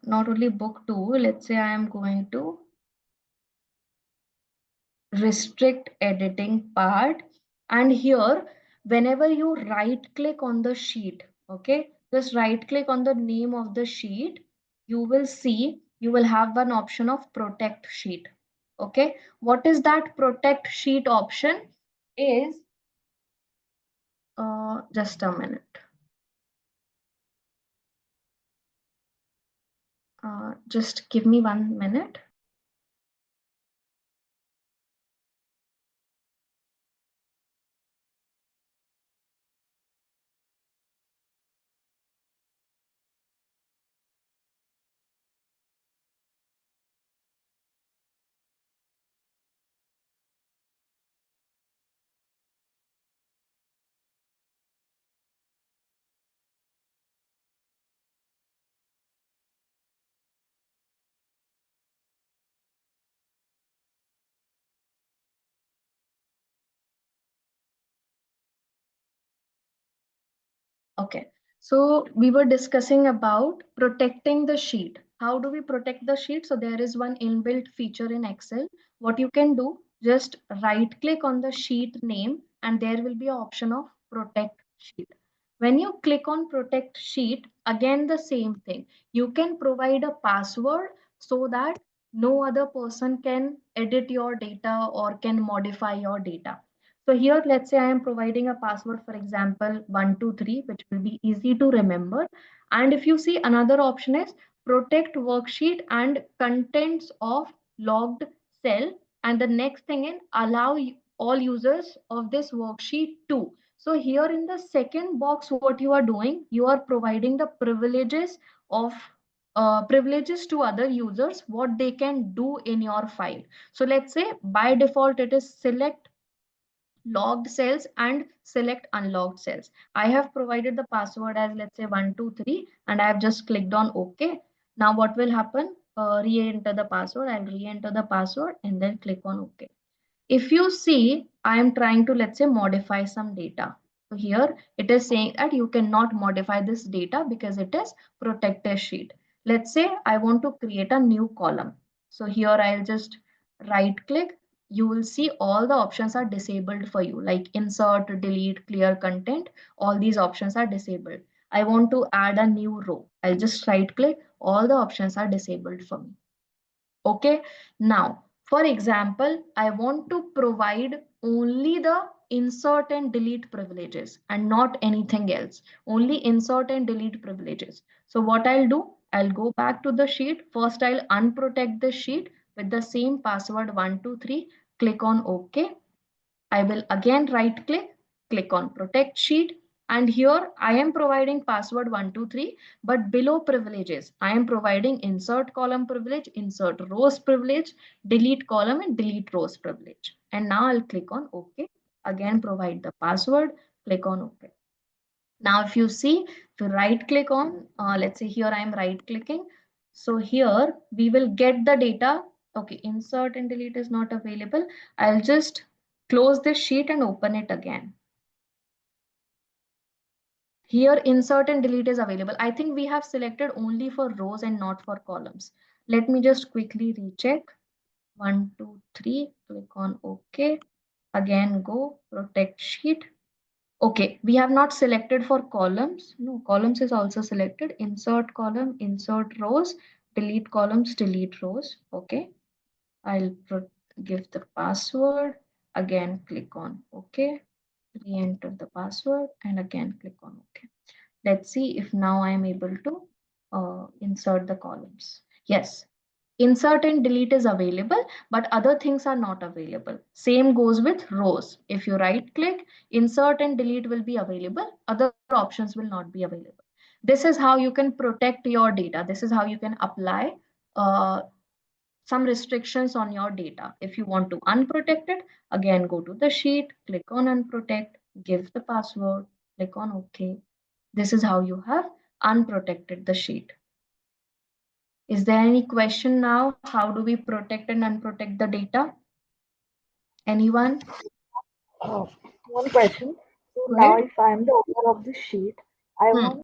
not only book 2, let's say I am going to restrict editing part, and here whenever you right click on the sheet, okay, just right click on the name of the sheet, you will see you will have one option of protect sheet. Okay, what is that protect sheet option is just a minute, just give me 1 minute. Okay, so we were discussing about protecting the sheet. How do we protect the sheet? So there is one inbuilt feature in Excel. What you can do, just right click on the sheet name and there will be an option of protect sheet. When you click on protect sheet, again the same thing. You can provide a password so that no other person can edit your data or can modify your data. So here, let's say I am providing a password, for example, 123, which will be easy to remember. And if you see, another option is protect worksheet and contents of logged cell. And the next thing is allow all users of this worksheet to. So here in the second box, what you are doing, you are providing the privileges to other users, what they can do in your file. So let's say by default, it is select logged cells and select unlogged cells. I have provided the password as, let's say, 123, and I have just clicked on OK. Now what will happen? Re-enter the password. I'll re-enter the password and then click on OK. If you see, I am trying to, let's say, modify some data. So here it is saying that you cannot modify this data because it is protected sheet. Let's say I want to create a new column. So here I'll just right click. You will see all the options are disabled for you, like insert, delete, clear content. All these options are disabled. I want to add a new row. I'll just right click. All the options are disabled for me. Okay, now, for example, I want to provide only the insert and delete privileges and not anything else, only insert and delete privileges. So what I'll do, I'll go back to the sheet. First, I'll unprotect the sheet with the same password 123, click on OK. I will again right click on protect sheet. And here I am providing password 123, but below privileges, I am providing insert column privilege, insert rows privilege, delete column and delete rows privilege. And now I'll click on OK. Again, provide the password, click on OK. Now, if you see, if you right click on, let's say here I am right clicking. So here we will get the data. Okay, insert and delete is not available. I'll just close this sheet and open it again. Here insert and delete is available. I think we have selected only for rows and not for columns. Let me just quickly recheck. 1, 2, 3, click on OK. Again, go protect sheet. Okay, we have not selected for columns. No, columns is also selected. Insert column, insert rows, delete columns, delete rows. Okay, I'll give the password. Again, click on OK. Re-enter the password and again click on OK. Let's see if now I am able to insert the columns. Yes, insert and delete is available, but other things are not available. Same goes with rows. If you right click, insert and delete will be available. Other options will not be available. This is how you can protect your data. This is how you can apply some restrictions on your data. If you want to unprotect it, again, go to the sheet, click on unprotect, give the password, click on OK. This is how you have unprotected the sheet. Is there any question now? How do we protect and unprotect the data? Anyone? One question. So Go now ahead. if I am the owner of this sheet, I want